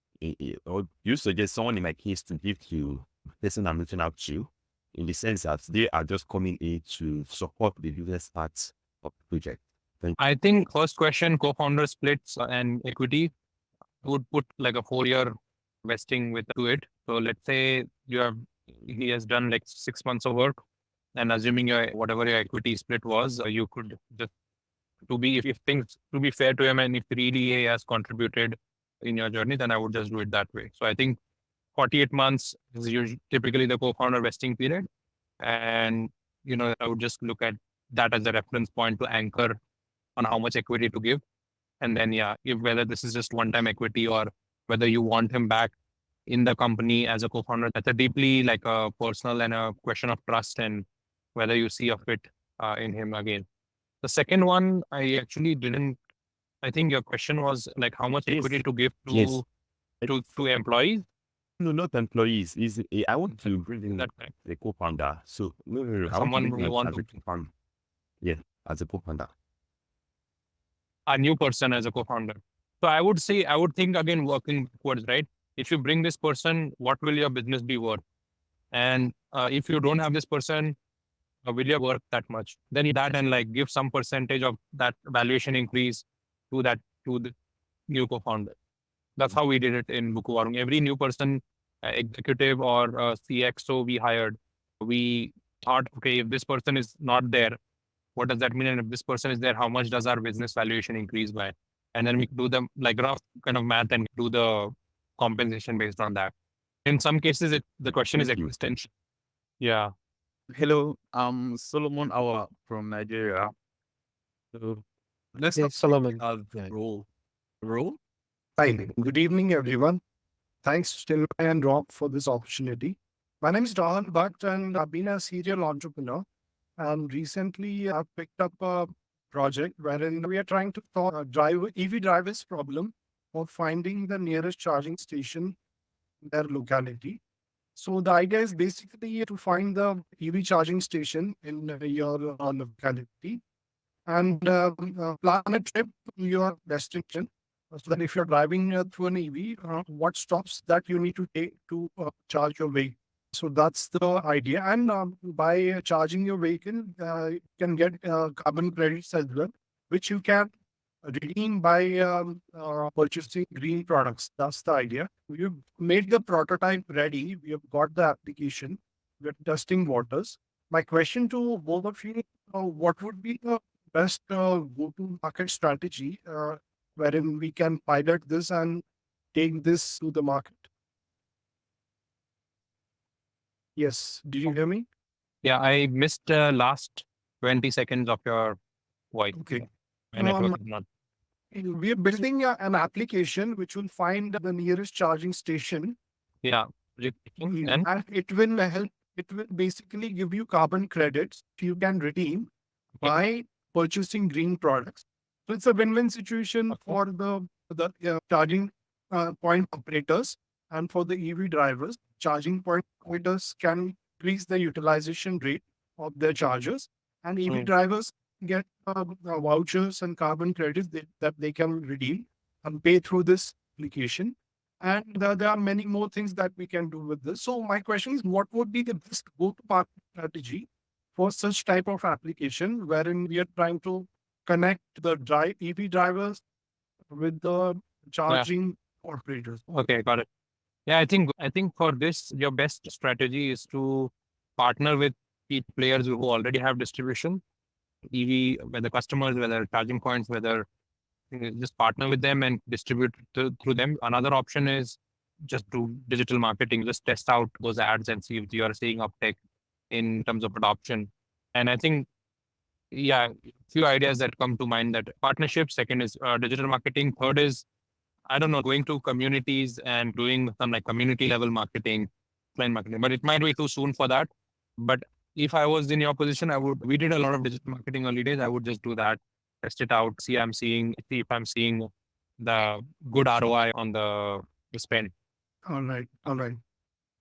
or you suggest someone in my case to give to the person I'm reaching out to, in the sense that they are just coming in to support the business parts of the project? I think first question, co-founder splits and equity would put like a 4-year vesting with to it. So let's say he has done like 6 months of work, and assuming whatever your equity split was, you could just if things to be fair to him, and if really he has contributed in your journey, then I would just do it that way. So I think 48 months is usually typically the co-founder vesting period. And, I would just look at that as a reference point to anchor on how much equity to give. And then, if whether this is just one-time equity or whether you want him back in the company as a co-founder, that's a deeply like a personal and a question of trust and whether you see a fit in him again. The second one, I actually didn't. I think your question was like how much equity to give to employees. No, not employees. I want to bring in the co-founder. So no, I Someone want to who want as a co-founder. Yeah, as a co-founder. A new person as a co-founder. So I would think again, working towards, right? If you bring this person, what will your business be worth? And if you don't have this person, will your work that much? Then that and like give some percentage of that valuation increase to the new co-founder. That's how we did it in Buku Warung. Every new person, executive or CXO we hired, we thought, okay, if this person is not there, what does that mean? And if this person is there, how much does our business valuation increase by? And then we do the like rough kind of math and do the compensation based on that. In some cases, the question is existential. Yeah. Hello, I'm Solomon Awa from Nigeria. So let's Yes, Solomon. Role. Hi, good evening, everyone. Thanks, Chinmay and Rob, for this opportunity. My name is Chauhan, and I've been a serial entrepreneur. And recently, I've picked up a project wherein we are trying to solve EV drivers' problem of finding the nearest charging station in their locality. So the idea is basically to find the EV charging station in your locality and plan a trip to your destination. So that if you're driving through an EV, what stops that you need to take to charge your vehicle. So that's the idea. And by charging your vehicle, you can get carbon credits as well, which you can redeem by purchasing green products. That's the idea. We've made the prototype ready. We have got the application. We're testing waters. My question to both of you, what would be the best go-to-market strategy wherein we can pilot this and take this to the market? Yes. Did you hear me? Yeah, I missed last 20 seconds of your voice. Okay. My network is not. We are building an application which will find the nearest charging station. Yeah. And it will help. It will basically give you carbon credits you can redeem by purchasing green products. So it's a win-win situation for the charging point operators and for the EV drivers. Charging point operators can increase the utilization rate of their chargers, and EV drivers get vouchers and carbon credits that they can redeem and pay through this application. And there are many more things that we can do with this. So my question is, what would be the best go-to-market strategy for such type of application wherein we are trying to connect the EV drivers with the charging operators? Okay, got it. Yeah, I think for this, your best strategy is to partner with key players who already have distribution, EV, whether customers, whether charging points, whether just partner with them and distribute through them. Another option is just do digital marketing, just test out those ads and see if you are seeing uptake in terms of adoption. And I think, few ideas that come to mind: that partnership. Second is digital marketing. Third is, I don't know, going to communities and doing some like community level marketing, offline marketing. But it might be too soon for that. But if I was in your position, we did a lot of digital marketing early days. I would just do that, test it out, see if I'm seeing the good ROI on the spend. All right.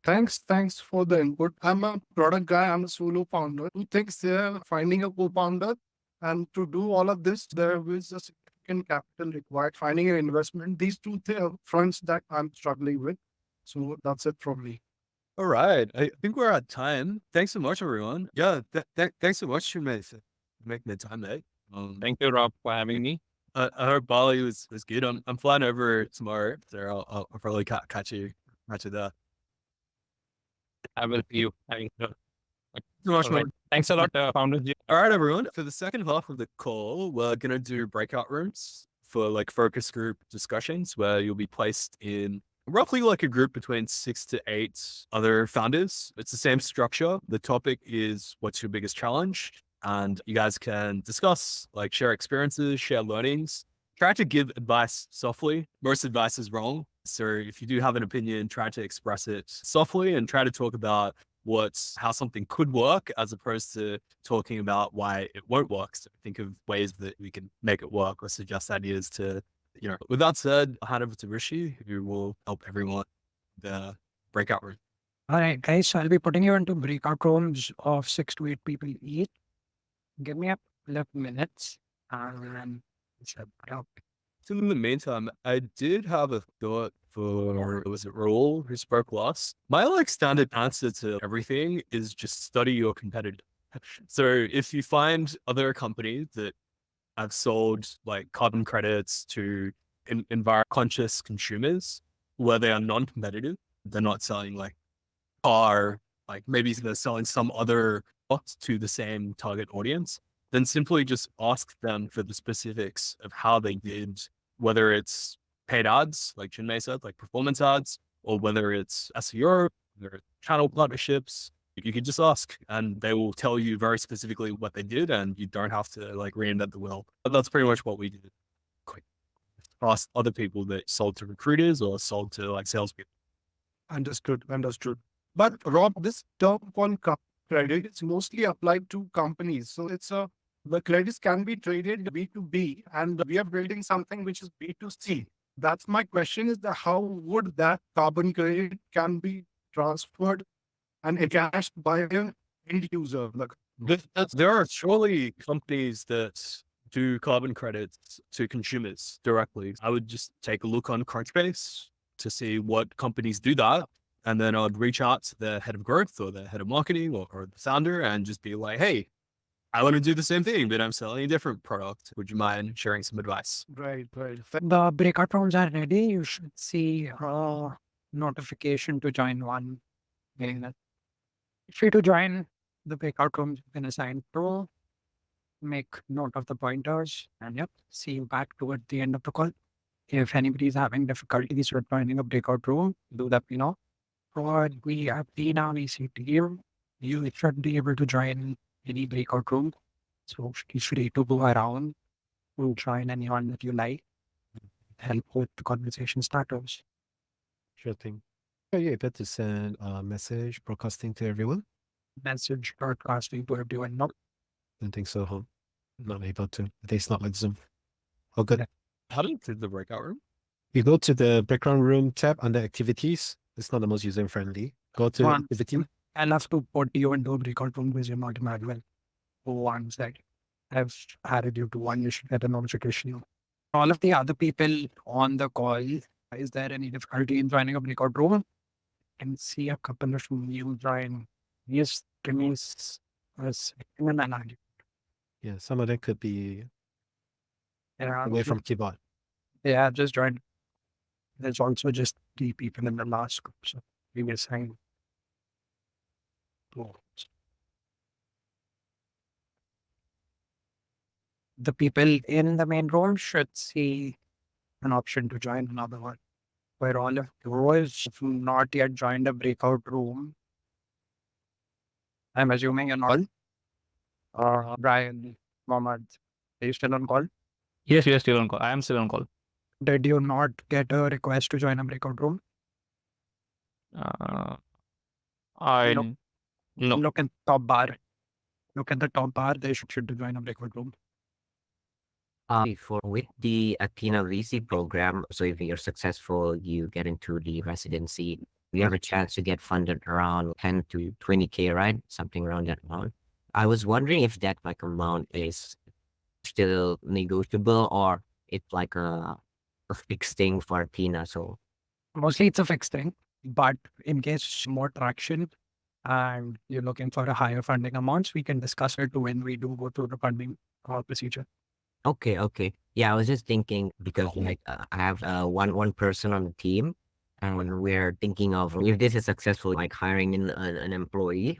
Thanks for the input. I'm a product guy. I'm a solo founder. Two things there: finding a co-founder, and to do all of this, there is a significant capital required. Finding an investment. These two fronts that I'm struggling with. So that's it from me. All right. I think we're at time. Thanks so much, everyone. Yeah. Thanks so much, Chinmay, for making the time, mate. Thank you, Rob, for having me. I heard Bali was good. I'm flying over tomorrow, so I'll probably catch you there. I will see you. Thank you. So much, All right. mate. Thanks a lot, founders. All right, everyone. For the second half of the call, we're gonna do breakout rooms for like focus group discussions where you'll be placed in roughly like a group between 6 to 8 other founders. It's the same structure. The topic is what's your biggest challenge? And you guys can discuss, like share experiences, share learnings, try to give advice softly. Most advice is wrong. So if you do have an opinion, try to express it softly and try to talk about how something could work as opposed to talking about why it won't work. So think of ways that we can make it work or suggest ideas to, with that said, I'll hand over to Rishi, who will help everyone the breakout room. All right, guys. So I'll be putting you into breakout rooms of 6 to 8 people each. Give me a couple of minutes and set it up. So in the meantime, I did have a thought for, was it Raul who spoke last? My standard answer to everything is just study your competitor. So if you find other companies that have sold like carbon credits to environment conscious consumers where they are non-competitive, they're not selling like car, like maybe they're selling some other products to the same target audience, then simply just ask them for the specifics of how they did, whether it's paid ads, like Chinmay said, like performance ads, or whether it's SEO, whether it's channel partnerships. You could just ask and they will tell you very specifically what they did and you don't have to like reinvent the wheel. But that's pretty much what we did. Ask other people that sold to recruiters or sold to like salespeople. Understood. But Rob, this term called credit is mostly applied to companies. So the credits can be traded B2B and we are building something which is B2C. That's my question is how would that carbon credit can be transferred and cashed by an end user? There are surely companies that do carbon credits to consumers directly. I would just take a look on Crunchbase to see what companies do that. And then I'd reach out to the head of growth or the head of marketing or the founder and just be like, hey, I want to do the same thing, but I'm selling a different product. Would you mind sharing some advice? Right. The breakout rooms are ready. You should see a notification to join one. Meaning that free to join the breakout rooms, you can assign to, make note of the pointers, and see you back toward the end of the call. If anybody is having difficulties with joining a breakout room, do let me know. Or we have been on EC team. You should be able to join any breakout room. So feel free to go around to join anyone that you like. Help with the conversation starters. Sure thing. Are you able to send a message broadcasting to everyone? Message broadcasting to everyone. No. Don't think so, huh? Not able to. I think it's not like Zoom. Oh, good. How do you do the breakout room? You go to the background room tab under activities. It's not the most user friendly. Go to activity. I'll have to put you into a breakout room because you're not manual. One sec. I've added you to one. You should get a notification. All of the other people on the call, is there any difficulty in joining a breakout room? And see a couple of you join. Yes, give me a second and I'll Yeah, some of them could be away from keyboard. Yeah, just joined. There's also just 3 people in the last group. So we will assign. The people in the main room should see an option to join another one. Where all of those who not yet joined a breakout room, I'm assuming you're not. Brian, Mohammed, are you still on call? Yes, we are still on call. I am still on call. Did you not get a request to join a breakout room? No. Look at the top bar. Look at the top bar. They should join a breakout room. With the Athena VC program, so if you're successful, you get into the residency we have a chance to get funded around 10 to 20K, right? Something around that amount. I was wondering if that like amount is still negotiable or it's like a fixed thing for Tina. So Mostly it's a fixed thing, but in case more traction and you're looking for a higher funding amounts, we can discuss it when we do go through the funding procedure. okay. Yeah, I was just thinking because like I have one person on the team, and when we're thinking of if this is successful, like hiring an employee,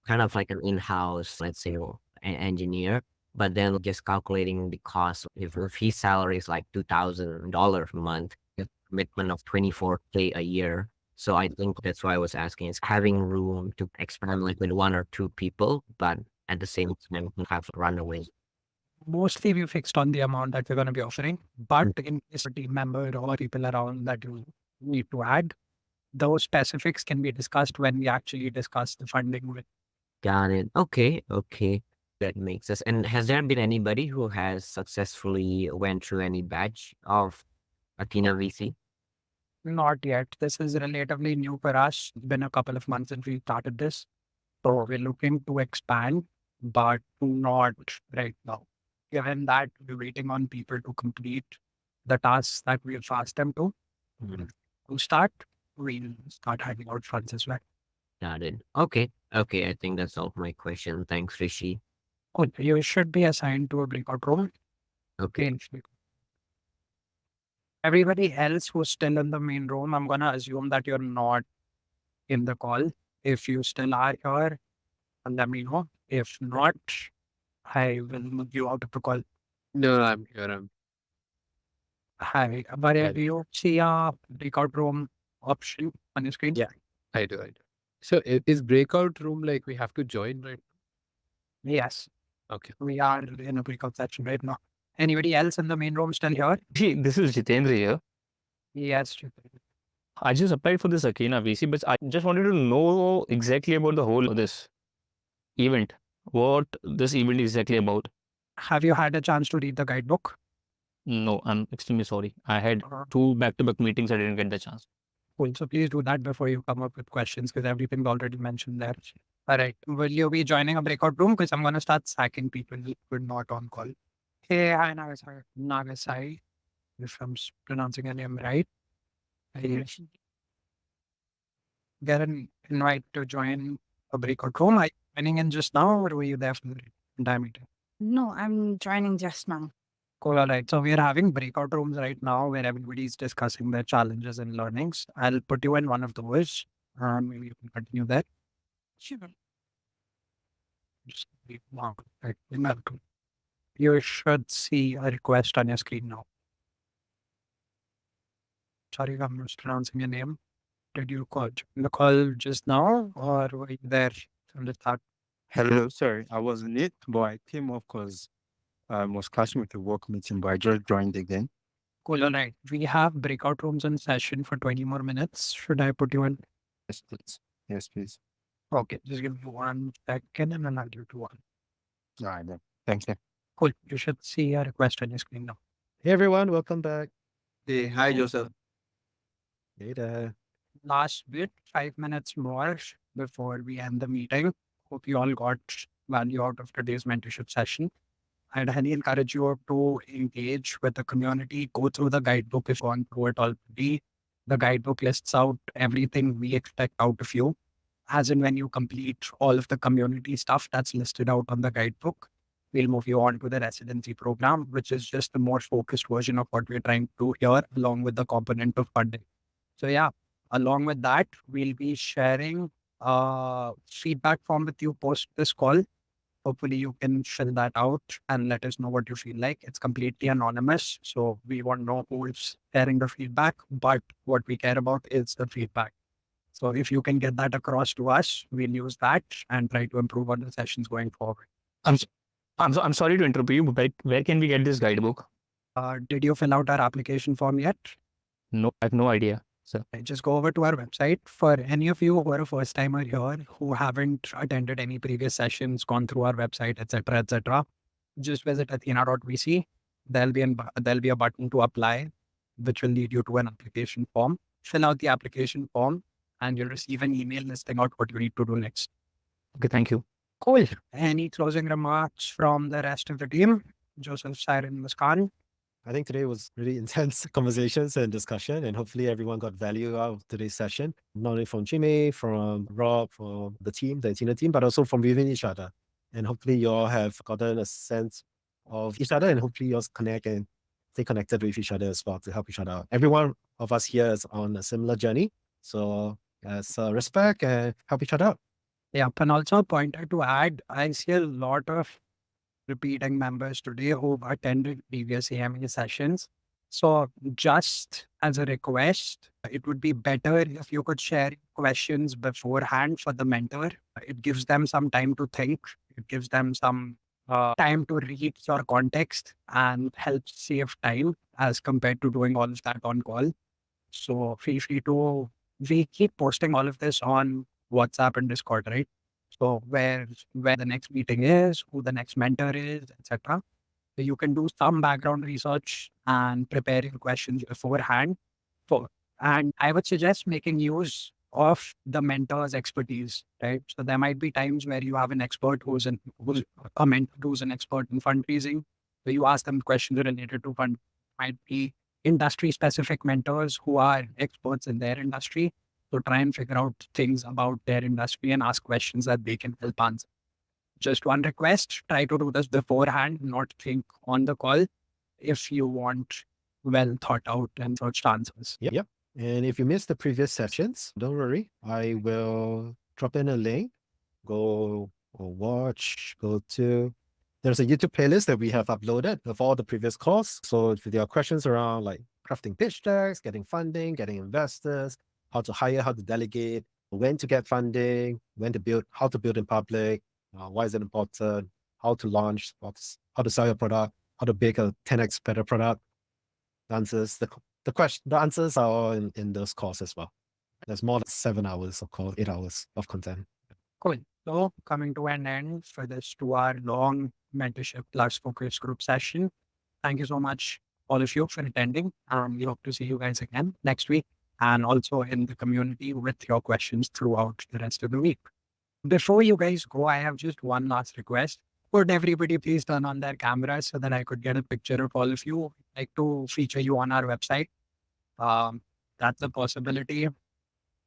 kind of like an in-house, let's say, an engineer, but then just calculating the cost. If his salary is like $2,000 a month, a commitment of 24K a year. So I think that's why I was asking is having room to expand like with one or two people, but at the same time have runaways. Mostly we fixed on the amount that we're going to be offering, but in case a team member or people around that you need to add, those specifics can be discussed when we actually discuss the funding with. Got it. Okay. That makes sense. And has there been anybody who has successfully went through any batch of Athena VC? Not yet. This is relatively new for us. It's been a couple of months since we started this. So we're looking to expand, but not right now. Given that we're waiting on people to complete the tasks that we've asked them to start, we'll start handing out funds as well. Got it. Okay. I think that's all my question. Thanks, Rishi. Good. You should be assigned to a breakout room. Okay. Everybody else who's still in the main room, I'm gonna assume that you're not in the call. If you still are here, let me know. If not, I will move you out of the call. No, I'm here. Hi, but do you see a breakout room option on your screen? Yeah, I do. So is breakout room like we have to join, right? Yes. Okay. We are in a breakout section right now. Anybody else in the main room still here? This is Jitendra here. Yes. I just applied for this Akina VC, but I just wanted to know exactly about the whole of this event. What this event is exactly about. Have you had a chance to read the guidebook? No, I'm extremely sorry. I had 2 back-to-back meetings. I didn't get the chance. Cool. So please do that before you come up with questions because everything's already mentioned there. All right. Will you be joining a breakout room? Because I'm going to start sacking people who are not on call. Hey, hi, Nagasai. If I'm pronouncing your name right. Get an invite to join a breakout room. Are you joining in just now or were you there for the entire meeting? No, I'm joining just now. Cool. All right. So we are having breakout rooms right now where everybody's discussing their challenges and learnings. I'll put you in one of those and maybe you can continue that. Sure. Just be marked. Right. Welcome. You should see a request on your screen now. Sorry, I'm mispronouncing your name. Did you call the call just now or were you there from the start? Hello, sorry, I wasn't it, but I came off because I was clashing with the work meeting, but I just joined again. Cool. All right. We have breakout rooms in session for 20 more minutes. Should I put you in? Yes, please. Yes, please. Okay. Just give me 1 second and then I'll do 2 1. All right, then. Thank you. Cool. You should see a request on your screen now. Hey everyone, welcome back. Hey, hi Joseph. Hey there. Last bit, 5 minutes more before we end the meeting. Hope you all got value out of today's mentorship session. I'd highly encourage you to engage with the community, go through the guidebook if you want to it already. The guidebook lists out everything we expect out of you. As in when you complete all of the community stuff that's listed out on the guidebook, we'll move you on to the residency program, which is just a more focused version of what we're trying to do here, along with the component of funding. So yeah, along with that, we'll be sharing feedback form with you post this call. Hopefully you can fill that out and let us know what you feel like. It's completely anonymous, so we won't know who's sharing the feedback, but what we care about is the feedback. So if you can get that across to us, we'll use that and try to improve on the sessions going forward. I'm sorry to interrupt you, but where can we get this guidebook? Did you fill out our application form yet? No, I have no idea. So just go over to our website. For any of you who are a first timer here, who haven't attended any previous sessions, gone through our website, etc., just visit athena.vc. There'll be a button to apply, which will lead you to an application form. Fill out the application form and you'll receive an email listing out what you need to do next. Okay, thank you. Cool. Any closing remarks from the rest of the team? Joseph, Siren, Muskan? I think today was really intense conversations and discussion, and hopefully everyone got value out of today's session, not only from Chinmay, from Rob, from the team, the Tina team, but also from within each other. And hopefully you all have gotten a sense of each other, and hopefully you all connect and stay connected with each other as well to help each other out. Every one of us here is on a similar journey. So let's respect and help each other out. Yeah, and also a pointer to add, I see a lot of repeating members today who've attended previous AMA sessions. So just as a request, it would be better if you could share questions beforehand for the mentor. It gives them some time to think. It gives them some time to read your context and helps save time as compared to doing all of that on call. So feel free to, we keep posting all of this on WhatsApp and Discord, right? So where the next meeting is, who the next mentor is, etc. So you can do some background research and prepare your questions beforehand. And I would suggest making use of the mentor's expertise, right? So there might be times where you have an expert who's an expert in fundraising. So you ask them questions related to fund. Might be industry specific mentors who are experts in their industry. So try and figure out things about their industry and ask questions that they can help answer. Just one request, try to do this beforehand, not think on the call if you want well thought out and searched answers. Yep. And if you missed the previous sessions, don't worry. I will drop in a link. Go or watch, there's a YouTube playlist that we have uploaded of all the previous calls. So if there are questions around like crafting pitch decks, getting funding, getting investors, how to hire, how to delegate, when to get funding, when to build, how to build in public, why is it important, how to launch, how to sell your product, how to make a 10x better product. The answers are all in those calls as well. There's more than 7 hours of call, 8 hours of content. Cool. So coming to an end for this 2-hour long mentorship plus focus group session. Thank you so much, all of you, for attending. We hope to see you guys again next week and also in the community with your questions throughout the rest of the week. Before you guys go, I have just one last request. Could everybody please turn on their cameras so that I could get a picture of all of you? I'd like to feature you on our website. That's a possibility.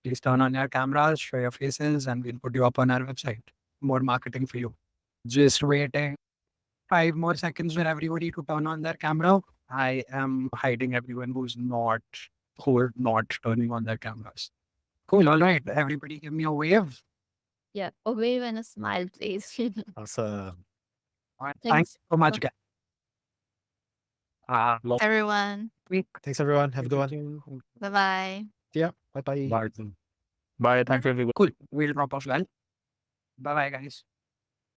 Please turn on your cameras, show your faces, and we'll put you up on our website. More marketing for you. Just waiting 5 more seconds for everybody to turn on their camera. I am hiding everyone who are not turning on their cameras. Cool. All right. Everybody give me a wave. Yeah, a wave and a smile, please. Awesome. All right. Thanks so much, guys. Everyone. Thanks, everyone. Have a good one. Bye-bye. Yeah. Bye-bye. Bye. Thank you, everyone. Cool. We'll drop off well. Bye-bye, guys.